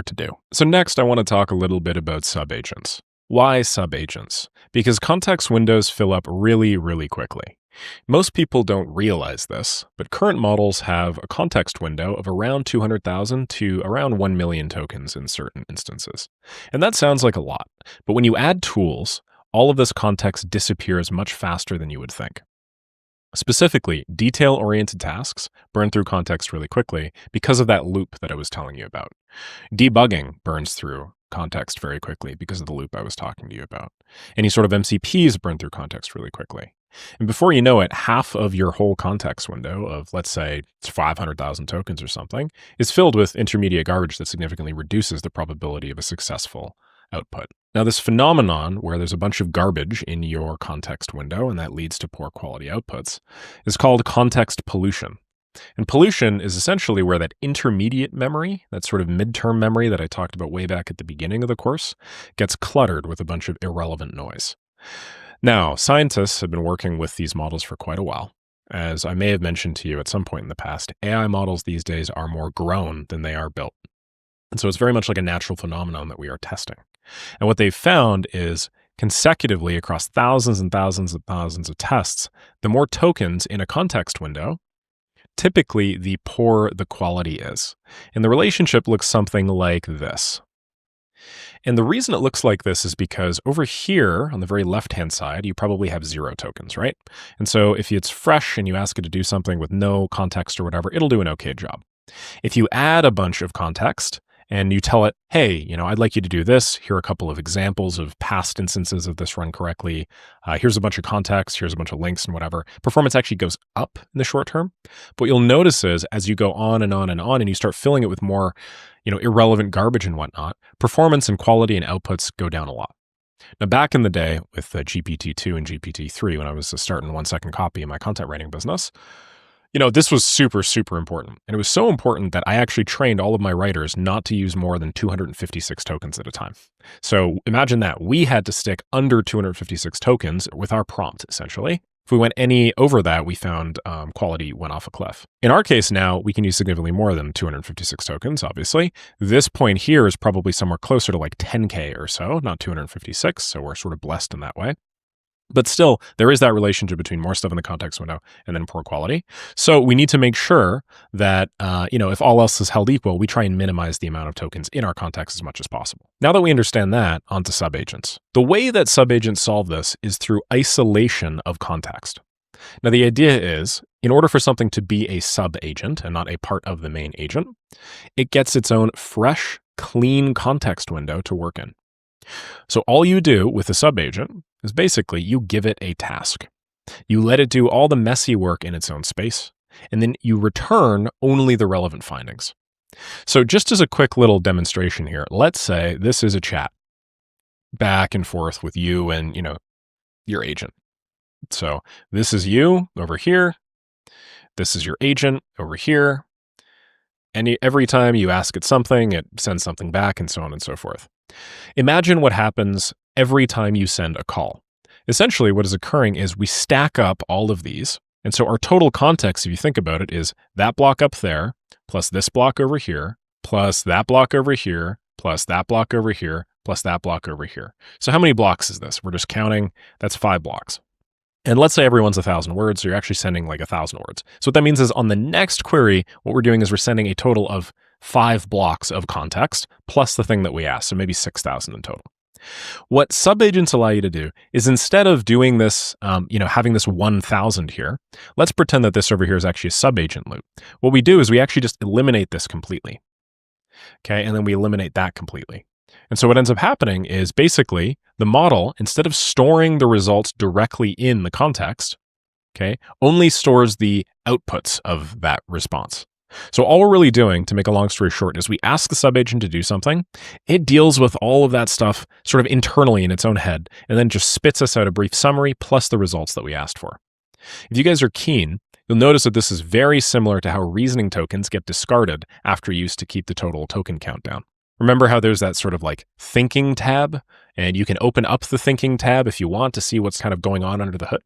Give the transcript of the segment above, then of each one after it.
to do. So next, I want to talk a little bit about subagents. Why subagents? Because context windows fill up really, really quickly. Most people don't realize this, but current models have a context window of around 200,000 to around 1 million tokens in certain instances. And that sounds like a lot, but when you add tools, all of this context disappears much faster than you would think. Specifically, detail-oriented tasks burn through context really quickly because of that loop that I was telling you about. Debugging burns through context very quickly because of the loop I was talking to you about. Any sort of MCPs burn through context really quickly. And before you know it, half of your whole context window of, let's say, 500,000 tokens or something, is filled with intermediate garbage that significantly reduces the probability of a successful output. Now, this phenomenon where there's a bunch of garbage in your context window and that leads to poor quality outputs is called context pollution. And pollution is essentially where that intermediate memory, that sort of midterm memory that I talked about way back at the beginning of the course, gets cluttered with a bunch of irrelevant noise. Now, scientists have been working with these models for quite a while. As I may have mentioned to you at some point in the past, AI models these days are more grown than they are built. And so it's very much like a natural phenomenon that we are testing. And what they've found is consecutively across thousands and thousands and thousands of tests, the more tokens in a context window, typically the poorer the quality is. And the relationship looks something like this. And the reason it looks like this is because over here on the very left-hand side, you probably have 0 tokens, right? And so if it's fresh and you ask it to do something with no context or whatever, it'll do an okay job. If you add a bunch of context and you tell it, hey, I'd like you to do this. Here are a couple of examples of past instances of this run correctly. Here's a bunch of context. Here's a bunch of links and whatever. Performance actually goes up in the short term. But what you'll notice is as you go on and on and on and you start filling it with more, irrelevant garbage and whatnot, performance and quality and outputs go down a lot. Now, back in the day with GPT-2 and GPT-3, when I was starting 1-second copy in my content writing business, this was super, super important. And it was so important that I actually trained all of my writers not to use more than 256 tokens at a time. So imagine that. We had to stick under 256 tokens with our prompt, essentially. If we went any over that, we found quality went off a cliff. In our case now, we can use significantly more than 256 tokens, obviously. This point here is probably somewhere closer to like 10K or so, not 256. So we're sort of blessed in that way. But still, there is that relationship between more stuff in the context window and then poor quality. So we need to make sure that, if all else is held equal, we try and minimize the amount of tokens in our context as much as possible. Now that we understand that, onto subagents. The way that subagents solve this is through isolation of context. Now, the idea is, in order for something to be a subagent and not a part of the main agent, it gets its own fresh, clean context window to work in. So all you do with a subagent is basically you give it a task. You let it do all the messy work in its own space, and then you return only the relevant findings. So just as a quick little demonstration here, let's say this is a chat back and forth with you and, your agent. So this is you over here. This is your agent over here. And every time you ask it something, it sends something back and so on and so forth. Imagine what happens every time you send a call. Essentially, what is occurring is we stack up all of these. And so our total context, if you think about it, is that block up there, plus this block over here, plus that block over here, plus that block over here, plus that block over here. So how many blocks is this? We're just counting. That's 5 blocks. And let's say everyone's 1,000 words, so you're actually sending like 1,000 words. So what that means is on the next query, what we're doing is we're sending a total of 5 blocks of context plus the thing that we asked, so maybe 6,000 in total. What subagents allow you to do is instead of doing this, having this 1,000 here, let's pretend that this over here is actually a subagent loop. What we do is we actually just eliminate this completely. Okay, and then we eliminate that completely. And so what ends up happening is basically the model, instead of storing the results directly in the context, only stores the outputs of that response. So all we're really doing, to make a long story short, is we ask the subagent to do something. It deals with all of that stuff sort of internally in its own head, and then just spits us out a brief summary plus the results that we asked for. If you guys are keen, you'll notice that this is very similar to how reasoning tokens get discarded after use to keep the total token count down. Remember how there's that sort of like thinking tab, and you can open up the thinking tab if you want to see what's kind of going on under the hood?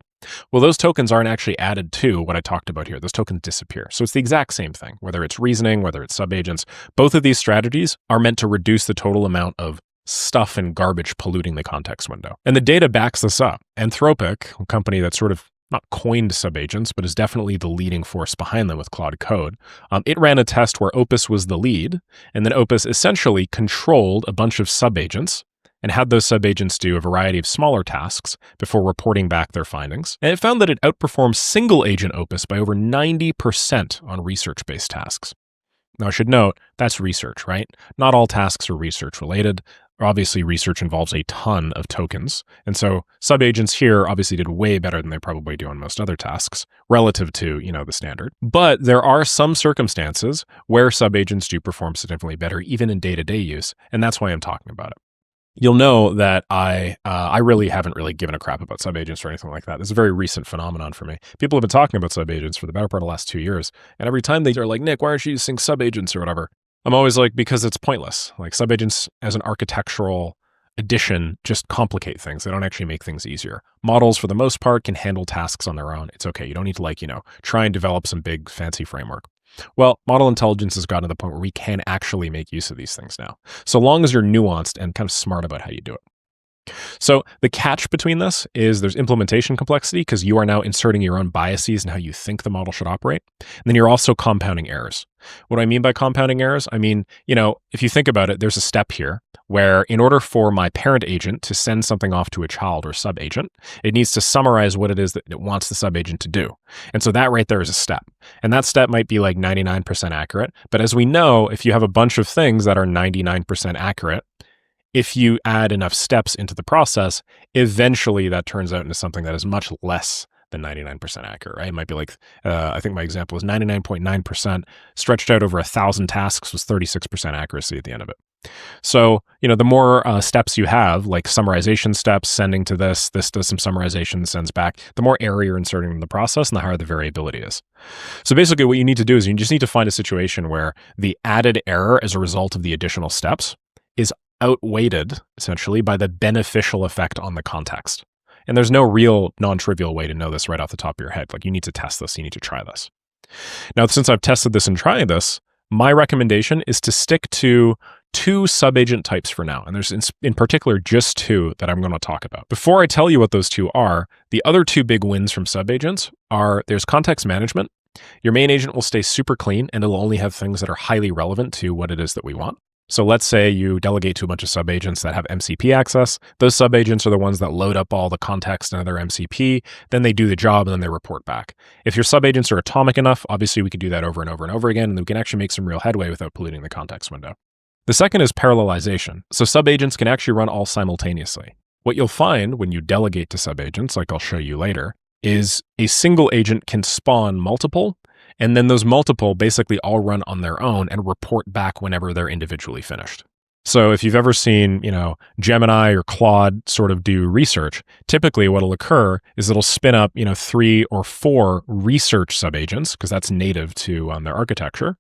Well, those tokens aren't actually added to what I talked about here. Those tokens disappear. So it's the exact same thing, whether it's reasoning, whether it's subagents. Both of these strategies are meant to reduce the total amount of stuff and garbage polluting the context window. And the data backs this up. Anthropic, a company that sort of not coined subagents, but is definitely the leading force behind them with Claude Code. It ran a test where Opus was the lead, and then Opus essentially controlled a bunch of subagents and had those subagents do a variety of smaller tasks before reporting back their findings. And it found that it outperformed single agent Opus by over 90% on research-based tasks. Now, I should note, that's research, right? Not all tasks are research related. Obviously, research involves a ton of tokens. And so subagents here obviously did way better than they probably do on most other tasks relative to, the standard. But there are some circumstances where subagents do perform significantly better, even in day-to-day use. And that's why I'm talking about it. You'll know that I really haven't really given a crap about subagents or anything like that. This is a very recent phenomenon for me. People have been talking about subagents for the better part of the last 2 years. And every time they are like, Nick, why aren't you using subagents or whatever? I'm always like, because it's pointless. Like subagents as an architectural addition just complicate things. They don't actually make things easier. Models, for the most part, can handle tasks on their own. It's okay. You don't need to try and develop some big fancy framework. Well, model intelligence has gotten to the point where we can actually make use of these things now, so long as you're nuanced and kind of smart about how you do it. So the catch between this is there's implementation complexity because you are now inserting your own biases in how you think the model should operate. And then you're also compounding errors. What do I mean by compounding errors? I mean, if you think about it, there's a step here where in order for my parent agent to send something off to a child or subagent, it needs to summarize what it is that it wants the subagent to do. And so that right there is a step. And that step might be like 99% accurate. But as we know, if you have a bunch of things that are 99% accurate, if you add enough steps into the process, eventually that turns out into something that is much less than 99% accurate, right? It might be like, I think my example was 99.9%, stretched out over 1,000 tasks was 36% accuracy at the end of it. So, the more steps you have, like summarization steps, sending to this does some summarization, sends back, the more error you're inserting in the process and the higher the variability is. So basically what you need to do is you just need to find a situation where the added error as a result of the additional steps is outweighed, essentially, by the beneficial effect on the context. And there's no real non-trivial way to know this right off the top of your head. Like, you need to test this, you need to try this. Now, since I've tested this and tried this, my recommendation is to stick to 2 subagent types for now. And there's in particular just 2 that I'm going to talk about. Before I tell you what those 2 are, the other 2 big wins from subagents are there's context management. Your main agent will stay super clean and it'll only have things that are highly relevant to what it is that we want. So let's say you delegate to a bunch of subagents that have MCP access. Those subagents are the ones that load up all the context into their MCP. Then they do the job and then they report back. If your subagents are atomic enough, obviously we could do that over and over and over again, and we can actually make some real headway without polluting the context window. The second is parallelization. So subagents can actually run all simultaneously. What you'll find when you delegate to subagents, like I'll show you later, is a single agent can spawn multiple, and then those multiple basically all run on their own and report back whenever they're individually finished. So if you've ever seen, Gemini or Claude sort of do research, typically what'll occur is it'll spin up, 3 or 4 research subagents, because that's native to their architecture.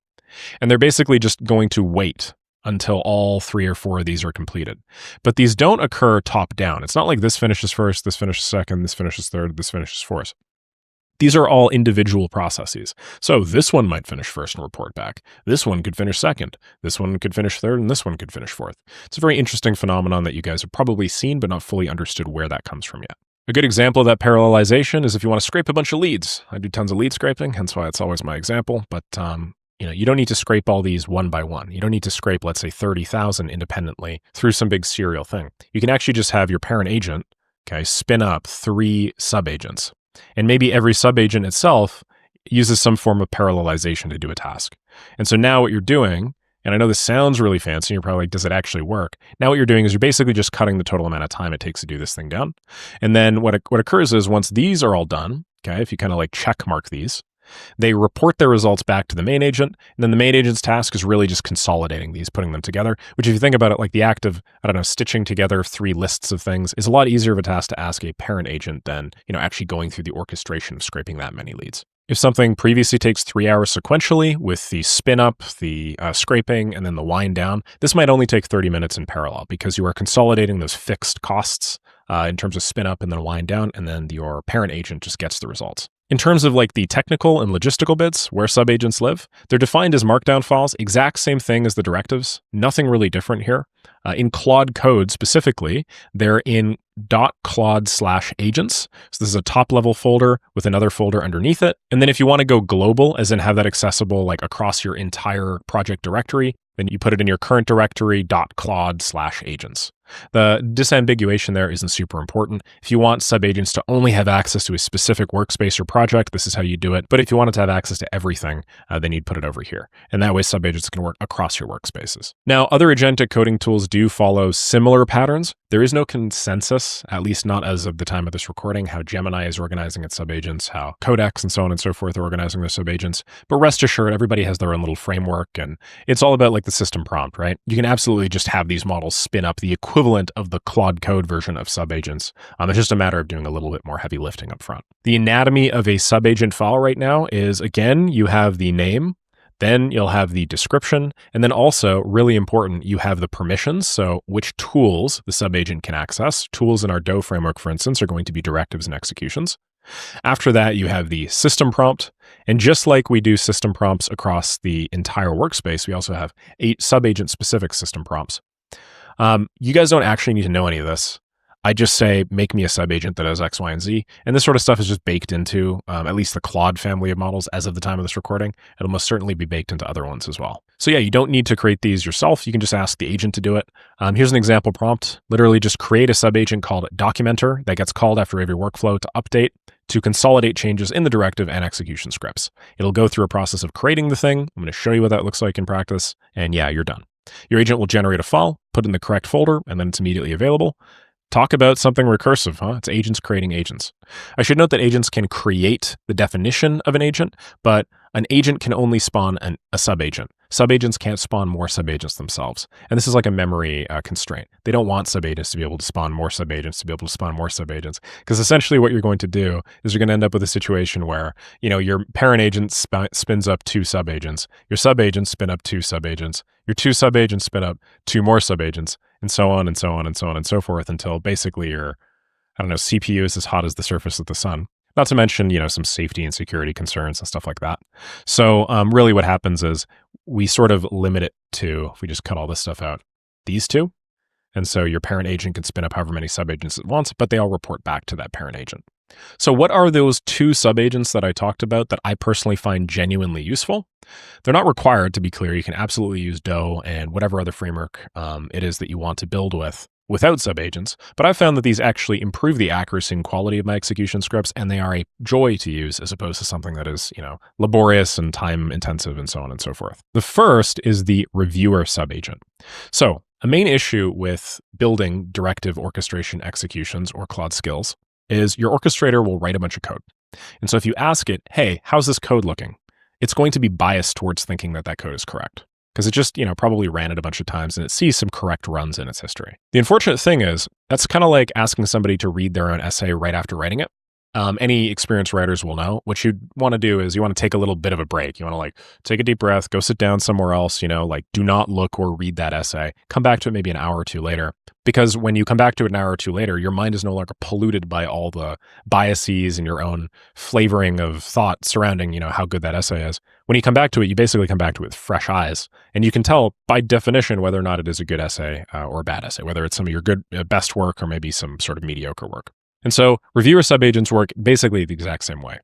And they're basically just going to wait until all 3 or 4 of these are completed. But these don't occur top down. It's not like this finishes first, this finishes second, this finishes third, this finishes fourth. These are all individual processes. So this one might finish first and report back. This one could finish second. This one could finish third, and this one could finish fourth. It's a very interesting phenomenon that you guys have probably seen, but not fully understood where that comes from yet. A good example of that parallelization is if you want to scrape a bunch of leads. I do tons of lead scraping, hence why it's always my example. But you don't need to scrape all these one by one. You don't need to scrape, let's say, 30,000 independently through some big serial thing. You can actually just have your parent agent, spin up 3 subagents. And maybe every subagent itself uses some form of parallelization to do a task. And so now what you're doing, and I know this sounds really fancy, you're probably like, does it actually work? Now what you're doing is you're basically just cutting the total amount of time it takes to do this thing down. And then what occurs is once these are all done, if you kind of like check mark these, they report their results back to the main agent, and then the main agent's task is really just consolidating these, putting them together, which if you think about it, like the act of, stitching together 3 lists of things is a lot easier of a task to ask a parent agent than, actually going through the orchestration of scraping that many leads. If something previously takes 3 hours sequentially with the spin up, the scraping, and then the wind down, this might only take 30 minutes in parallel because you are consolidating those fixed costs in terms of spin up and then wind down, and then your parent agent just gets the results. In terms of like the technical and logistical bits where subagents live, they're defined as markdown files, exact same thing as the directives, nothing really different here. In Claude code specifically, they're in .claude/agents. So this is a top level folder with another folder underneath it. And then if you want to go global, as in have that accessible like across your entire project directory, then you put it in your current directory .claude/agents. The disambiguation there isn't super important. If you want subagents to only have access to a specific workspace or project, this is how you do it. But if you wanted to have access to everything, then you'd put it over here. And that way subagents can work across your workspaces. Now, other agentic coding tools do follow similar patterns. There is no consensus, at least not as of the time of this recording, how Gemini is organizing its subagents, how Codex and so on and so forth are organizing their subagents. But rest assured, everybody has their own little framework, and it's all about like the system prompt, right? You can absolutely just have these models spin up the equivalent of the Claude code version of subagents. It's just a matter of doing a little bit more heavy lifting up front. The anatomy of a subagent file right now is, again, you have the name, then you'll have the description, and then also, really important, you have the permissions, so which tools the subagent can access. Tools in our Do framework, for instance, are going to be directives and executions. After that, you have the system prompt, and just like we do system prompts across the entire workspace, we also have 8 subagent-specific system prompts. You guys don't actually need to know any of this. I just say, make me a subagent that does X, Y, and Z. And this sort of stuff is just baked into at least the Claude family of models as of the time of this recording. It'll most certainly be baked into other ones as well. So yeah, you don't need to create these yourself. You can just ask the agent to do it. Here's an example prompt. Literally just create a subagent called documenter that gets called after every workflow to update, to consolidate changes in the directive and execution scripts. It'll go through a process of creating the thing. I'm going to show you what that looks like in practice. And yeah, you're done. Your agent will generate a file, put it in the correct folder, and then it's immediately available. Talk about something recursive, huh? It's agents creating agents. I should note that agents can create the definition of an agent, but an agent can only spawn a subagent. Subagents can't spawn more subagents themselves. And this is like a memory constraint. They don't want subagents to be able to spawn more subagents, to be able to spawn more subagents. Because essentially what you're going to do is you're going to end up with a situation where, you know, your parent agent spins up 2 subagents, your subagents spin up 2 subagents, your 2 subagents spin up 2 more subagents, and so on and so on and so on and so forth until basically your, I don't know, CPU is as hot as the surface of the sun. Not to mention, you know, some safety and security concerns and stuff like that. So really what happens is we sort of limit it to, if we just cut all this stuff out, these 2. And so your parent agent can spin up however many subagents it wants, but they all report back to that parent agent. So what are those 2 subagents that I talked about that I personally find genuinely useful? They're not required, to be clear. You can absolutely use Do and whatever other framework it is that you want to build without subagents, but I've found that these actually improve the accuracy and quality of my execution scripts, and they are a joy to use as opposed to something that is, you know, laborious and time intensive and so on and so forth. The first is the reviewer subagent. So a main issue with building directive orchestration executions or Claude skills is your orchestrator will write a bunch of code. And so if you ask it, hey, how's this code looking? It's going to be biased towards thinking that that code is correct, because it just, you know, probably ran it a bunch of times and it sees some correct runs in its history. The unfortunate thing is that's kind of like asking somebody to read their own essay right after writing it. Any experienced writers will know what you want to do is you want to take a little bit of a break. You want to like take a deep breath, go sit down somewhere else, you know, like do not look or read that essay. Come back to it maybe an hour or 2 later. Because when you come back to it an hour or 2 later, your mind is no longer polluted by all the biases and your own flavoring of thought surrounding, you know, how good that essay is. When you come back to it, you basically come back to it with fresh eyes. And you can tell by definition whether or not it is a good essay or a bad essay, whether it's some of your best work or maybe some sort of mediocre work. And so reviewer subagents work basically the exact same way.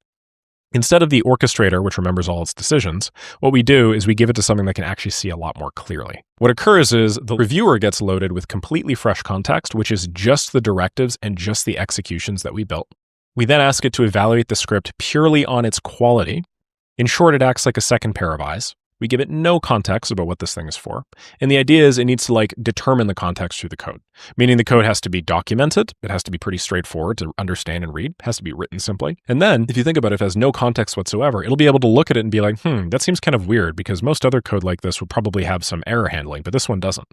Instead of the orchestrator, which remembers all its decisions, what we do is we give it to something that can actually see a lot more clearly. What occurs is the reviewer gets loaded with completely fresh context, which is just the directives and just the executions that we built. We then ask it to evaluate the script purely on its quality. In short, it acts like a second pair of eyes. We give it no context about what this thing is for. And the idea is it needs to like determine the context through the code, meaning the code has to be documented. It has to be pretty straightforward to understand and read. It has to be written simply. And then if you think about it, if it has no context whatsoever, it'll be able to look at it and be like, that seems kind of weird because most other code like this would probably have some error handling, but this one doesn't.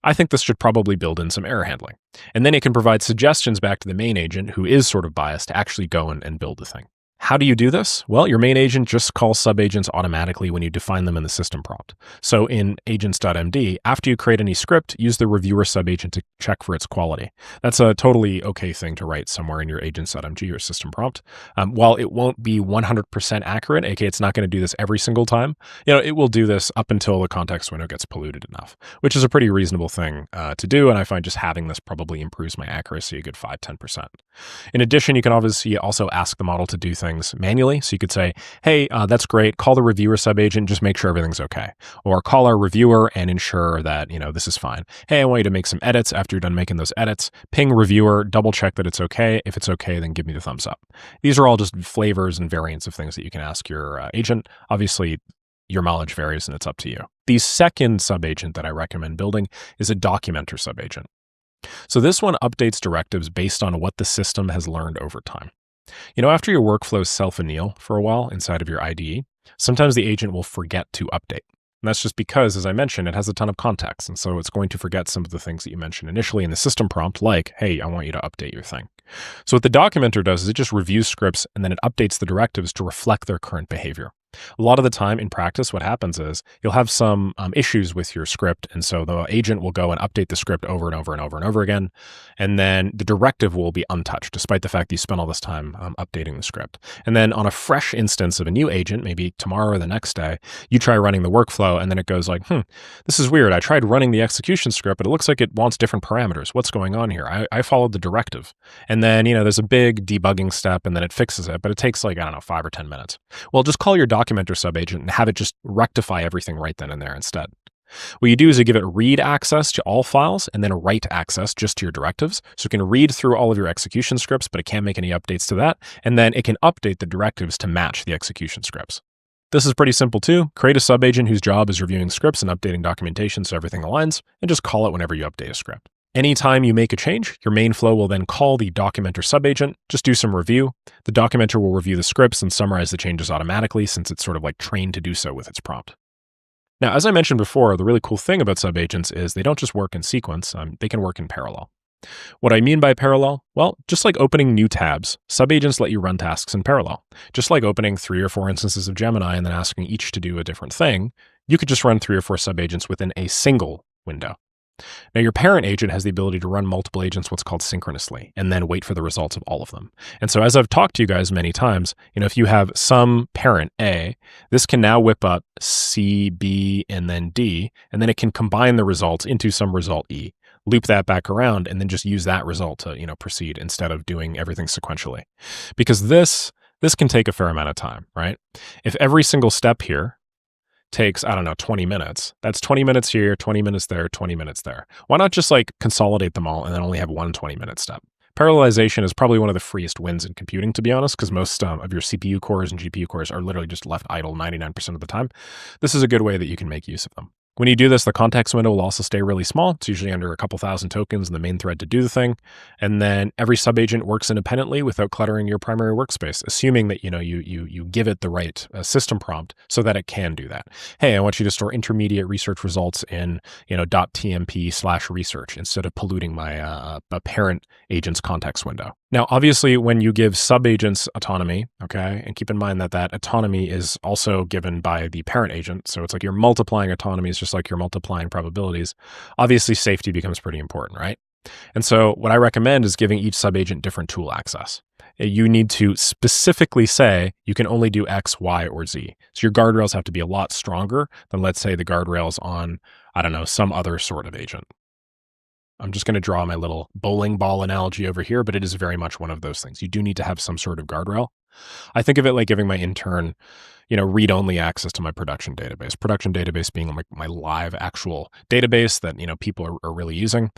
I think this should probably build in some error handling. And then it can provide suggestions back to the main agent who is sort of biased to actually go and build the thing. How do you do this? Well, your main agent just calls subagents automatically when you define them in the system prompt. So in agents.md, after you create any script, use the reviewer subagent to check for its quality. That's a totally okay thing to write somewhere in your agents.mg or system prompt. While it won't be 100% accurate, aka it's not going to do this every single time, it will do this up until the context window gets polluted enough, which is a pretty reasonable thing to do. And I find just having this probably improves my accuracy a good 5-10%. In addition, you can obviously also ask the model to do things manually. So you could say, hey, that's great. Call the reviewer subagent, just make sure everything's okay. Or call our reviewer and ensure that, this is fine. Hey, I want you to make some edits. After you're done making those edits, ping reviewer, double check that it's okay. If it's okay, then give me the thumbs up. These are all just flavors and variants of things that you can ask your agent. Obviously, your mileage varies and it's up to you. The second subagent that I recommend building is a documenter subagent. So this one updates directives based on what the system has learned over time. After your workflows self-anneal for a while inside of your IDE, sometimes the agent will forget to update. And that's just because, as I mentioned, it has a ton of context. And so it's going to forget some of the things that you mentioned initially in the system prompt, like, hey, I want you to update your thing. So what the documenter does is it just reviews scripts and then it updates the directives to reflect their current behavior. A lot of the time in practice, what happens is you'll have some issues with your script. And so the agent will go and update the script over and over and over and over again. And then the directive will be untouched, despite the fact that you spent all this time updating the script. And then on a fresh instance of a new agent, maybe tomorrow or the next day, you try running the workflow and then it goes like, this is weird. I tried running the execution script, but it looks like it wants different parameters. What's going on here? I followed the directive. And then, there's a big debugging step and then it fixes it, but it takes 5 or 10 minutes. Well, just call your documenter subagent and have it just rectify everything right then and there instead. What you do is you give it read access to all files and then write access just to your directives. So it can read through all of your execution scripts, but it can't make any updates to that. And then it can update the directives to match the execution scripts. This is pretty simple too. Create a subagent whose job is reviewing scripts and updating documentation so everything aligns, and just call it whenever you update a script. Anytime you make a change, your main flow will then call the documenter subagent, just do some review. The documenter will review the scripts and summarize the changes automatically since it's sort of trained to do so with its prompt. Now, as I mentioned before, the really cool thing about subagents is they don't just work in sequence, they can work in parallel. What I mean by parallel? Well, just like opening new tabs, subagents let you run tasks in parallel. Just like opening 3 or 4 instances of Gemini and then asking each to do a different thing, you could just run 3 or 4 subagents within a single window. Now, your parent agent has the ability to run multiple agents what's called synchronously, and then wait for the results of all of them. And so as I've talked to you guys many times, if you have some parent A, this can now whip up C, B, and then D, and then it can combine the results into some result E, loop that back around, and then just use that result to, proceed instead of doing everything sequentially. Because this can take a fair amount of time, right? If every single step here takes, 20 minutes. That's 20 minutes here, 20 minutes there, 20 minutes there. Why not just consolidate them all and then only have one 20-minute step? Parallelization is probably one of the freest wins in computing, to be honest, because most of your CPU cores and GPU cores are literally just left idle 99% of the time. This is a good way that you can make use of them. When you do this, the context window will also stay really small. It's usually under a couple thousand tokens in the main thread to do the thing. And then every subagent works independently without cluttering your primary workspace, assuming that you give it the right system prompt so that it can do that. Hey, I want you to store intermediate research results in .tmp/research instead of polluting my parent agent's context window. Now, obviously, when you give subagents autonomy, okay, and keep in mind that that autonomy is also given by the parent agent, so it's like you're multiplying autonomies just like you're multiplying probabilities, obviously safety becomes pretty important, right? And so what I recommend is giving each subagent different tool access. You need to specifically say you can only do X, Y, or Z. So your guardrails have to be a lot stronger than, let's say, the guardrails on, some other sort of agent. I'm just going to draw my little bowling ball analogy over here, but it is very much one of those things. You do need to have some sort of guardrail. I think of it like giving my intern, read-only access to my production database. Production database being my live actual database that, people are really using.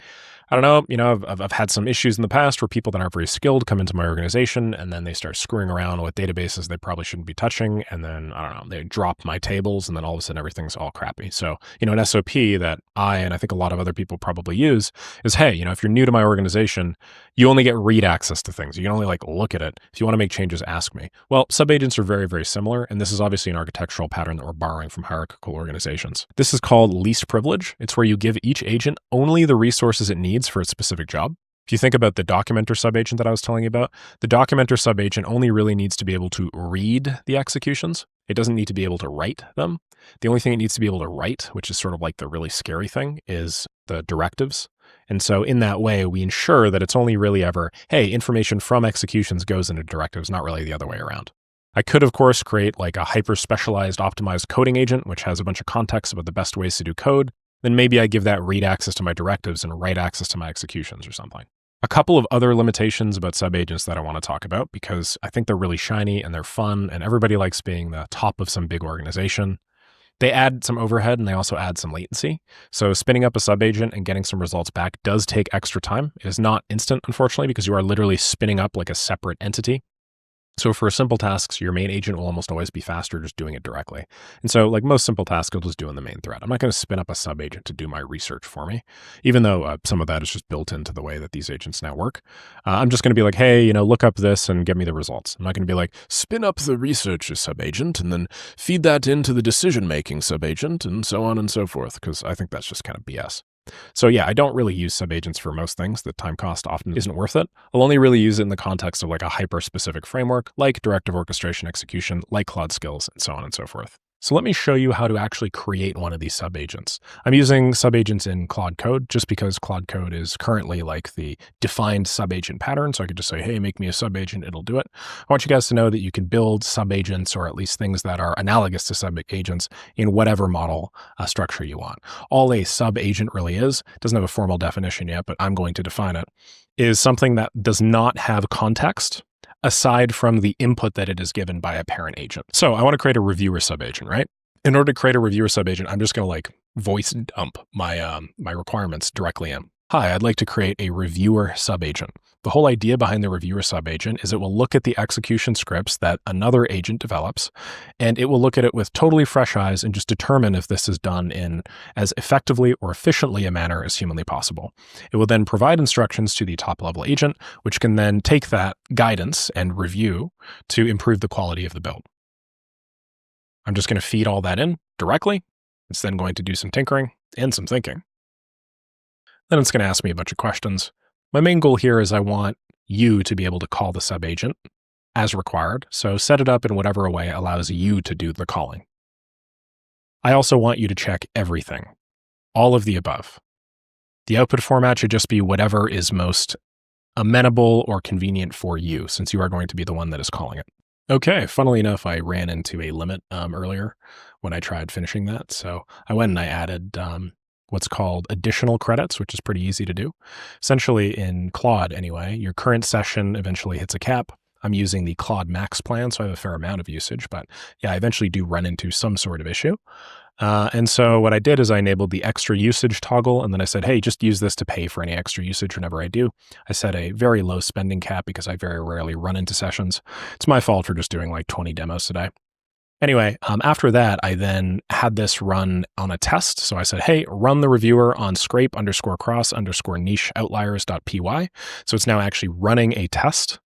I don't know, I've had some issues in the past where people that aren't very skilled come into my organization and then they start screwing around with databases they probably shouldn't be touching. And then, they drop my tables and then all of a sudden everything's all crappy. So, an SOP that I, and I think a lot of other people probably use is, hey, if you're new to my organization, you only get read access to things. You can only look at it. If you want to make changes, ask me. Well, subagents are very, very similar. And this is obviously an architectural pattern that we're borrowing from hierarchical organizations. This is called least privilege. It's where you give each agent only the resources it needs for its specific job. If you think about the documenter subagent that I was telling you about, the documenter subagent only really needs to be able to read the executions. It doesn't need to be able to write them. The only thing it needs to be able to write, which is sort of like the really scary thing, is the directives. And so in that way, we ensure that it's only really ever, hey, information from executions goes into directives, not really the other way around. I could, of course, create like a hyper-specialized optimized coding agent, which has a bunch of context about the best ways to do code. Then maybe I give that read access to my directives and write access to my executions or something. A couple of other limitations about subagents that I want to talk about because I think they're really shiny and they're fun and everybody likes being the top of some big organization. They add some overhead and they also add some latency. So spinning up a subagent and getting some results back does take extra time. It is not instant, unfortunately, because you are literally spinning up like a separate entity. So for simple tasks, your main agent will almost always be faster just doing it directly. And so like most simple tasks, I'll just do in the main thread. I'm not going to spin up a subagent to do my research for me, even though some of that is just built into the way that these agents now work. I'm just going to be like, hey, look up this and get me the results. I'm not going to be like, spin up the research subagent and then feed that into the decision-making subagent and so on and so forth, because I think that's just kind of BS. So yeah, I don't really use subagents for most things. The time cost often isn't worth it. I'll only really use it in the context of like a hyper-specific framework, like directive orchestration execution, like Claude Skills, and so on and so forth. So let me show you how to actually create one of these subagents. I'm using subagents in Claude Code just because Claude Code is currently like the defined subagent pattern. So I could just say, hey, make me a subagent, it'll do it. I want you guys to know that you can build subagents or at least things that are analogous to subagents in whatever model structure you want. All a subagent really is, doesn't have a formal definition yet, but I'm going to define it, is something that does not have context aside from the input that it is given by a parent agent. So I want to create a reviewer subagent, right? In order to create a reviewer subagent, I'm just going to like voice dump my my requirements directly in. Hi, I'd like to create a reviewer subagent. The whole idea behind the reviewer subagent is it will look at the execution scripts that another agent develops, and it will look at it with totally fresh eyes and just determine if this is done in as effectively or efficiently a manner as humanly possible. It will then provide instructions to the top-level agent, which can then take that guidance and review to improve the quality of the build. I'm just going to feed all that in directly. It's then going to do some tinkering and some thinking. Then it's going to ask me a bunch of questions. My main goal here is I want you to be able to call the subagent as required. So set it up in whatever way allows you to do the calling. I also want you to check everything, all of the above. The output format should just be whatever is most amenable or convenient for you, since you are going to be the one that is calling it. Okay, funnily enough, I ran into a limit earlier when I tried finishing that. So I went and I added what's called additional credits, which is pretty easy to do. Essentially in Claude anyway, your current session eventually hits a cap. I'm using the Claude Max plan, so I have a fair amount of usage, but yeah, I eventually do run into some sort of issue. And so what I did is I enabled the extra usage toggle, and then I said, hey, just use this to pay for any extra usage whenever I do. I set a very low spending cap because I very rarely run into sessions. It's my fault for just doing like 20 demos today. Anyway, after that, I then had this run on a test. So I said, hey, run the reviewer on scrape_cross_niche outliers.py. So it's now actually running a test.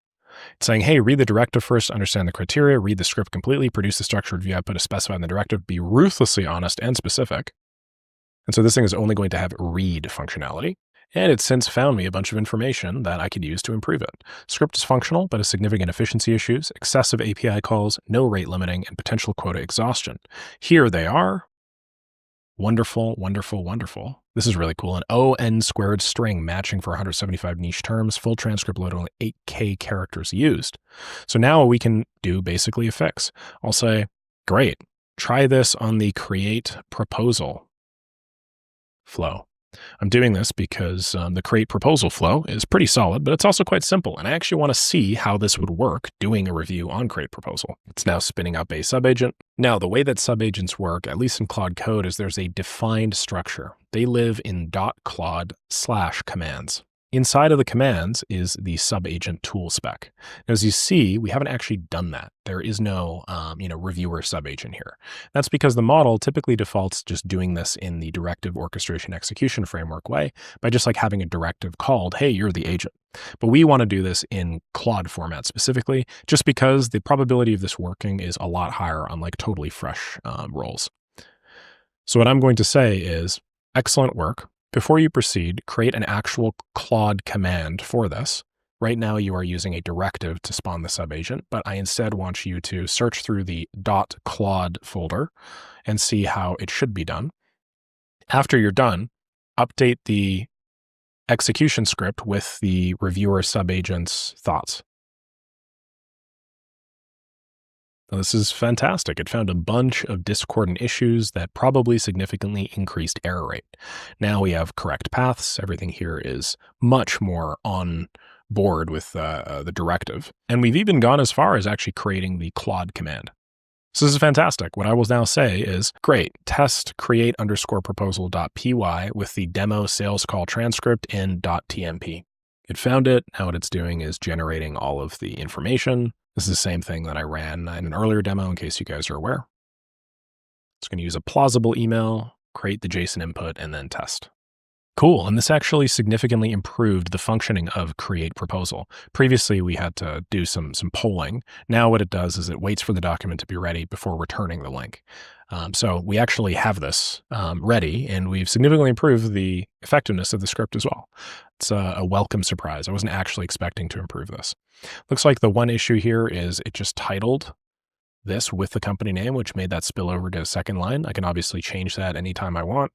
It's saying, hey, read the directive first, understand the criteria, read the script completely, produce the structured review output as specified in the directive, be ruthlessly honest and specific. And so this thing is only going to have read functionality. And it's since found me a bunch of information that I could use to improve it. Script is functional, but has significant efficiency issues, excessive API calls, no rate limiting, and potential quota exhaustion. Here they are. Wonderful, wonderful, wonderful. This is really cool. An ON squared string matching for 175 niche terms, full transcript load, only 8K characters used. So now we can do basically a fix. I'll say, great, try this on the create proposal flow. I'm doing this because the create proposal flow is pretty solid, but it's also quite simple. And I actually want to see how this would work doing a review on create proposal. It's now spinning up a subagent. Now, the way that subagents work, at least in Claude Code, is there's a defined structure. They live in .claude/commands. Inside of the commands is the subagent tool spec. As you see, we haven't actually done that. There is no, reviewer subagent here. That's because the model typically defaults just doing this in the directive orchestration execution framework way by just like having a directive called, hey, you're the agent. But we want to do this in Claude format specifically, just because the probability of this working is a lot higher on like totally fresh roles. So what I'm going to say is, excellent work. Before you proceed, create an actual Claude command for this. Right now, you are using a directive to spawn the subagent, but I instead want you to search through the .claude folder and see how it should be done. After you're done, update the execution script with the reviewer subagent's thoughts. Now, this is fantastic. It found a bunch of discordant issues that probably significantly increased error rate. Now we have correct paths. Everything here is much more on board with the directive. And we've even gone as far as actually creating the Claude command. So this is fantastic. What I will now say is, great, test create_proposal.py with the demo sales call transcript in .tmp. It found it. Now what it's doing is generating all of the information. This is the same thing that I ran in an earlier demo in case you guys are aware. It's going to use a plausible email, create the JSON input, and then test. Cool, and this actually significantly improved the functioning of create proposal. Previously, we had to do some polling. Now what it does is it waits for the document to be ready before returning the link. So we actually have this ready, and we've significantly improved the effectiveness of the script as well. It's a welcome surprise. I wasn't actually expecting to improve this. Looks like the one issue here is it just titled this with the company name, which made that spill over to a second line. I can obviously change that anytime I want.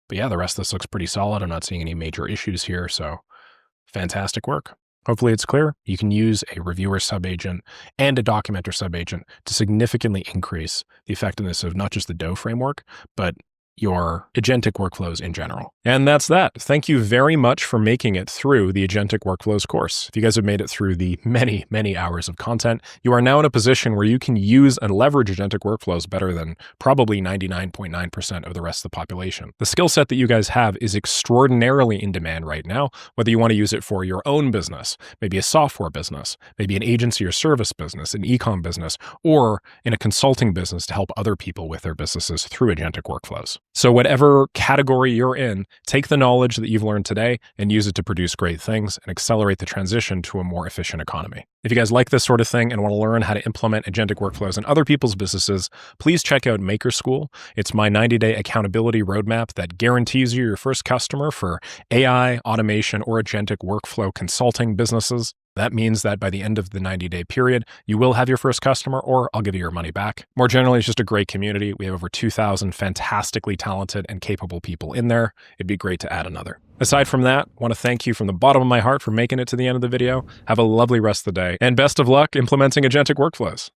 But yeah, the rest of this looks pretty solid. I'm not seeing any major issues here, so fantastic work. Hopefully it's clear. You can use a reviewer subagent and a documenter subagent to significantly increase the effectiveness of not just the Doe framework, but your agentic workflows in general. And that's that. Thank you very much for making it through the Agentic Workflows course. If you guys have made it through the many, many hours of content, you are now in a position where you can use and leverage agentic workflows better than probably 99.9% of the rest of the population. The skill set that you guys have is extraordinarily in demand right now, whether you want to use it for your own business, maybe a software business, maybe an agency or service business, an e-com business, or in a consulting business to help other people with their businesses through agentic workflows. So whatever category you're in, take the knowledge that you've learned today and use it to produce great things and accelerate the transition to a more efficient economy. If you guys like this sort of thing and want to learn how to implement agentic workflows in other people's businesses, please check out Maker School. It's my 90-day accountability roadmap that guarantees you your first customer for AI, automation, or agentic workflow consulting businesses. That means that by the end of the 90-day period, you will have your first customer, or I'll give you your money back. More generally, it's just a great community. We have over 2,000 fantastically talented and capable people in there. It'd be great to add another. Aside from that, I want to thank you from the bottom of my heart for making it to the end of the video. Have a lovely rest of the day, and best of luck implementing agentic workflows.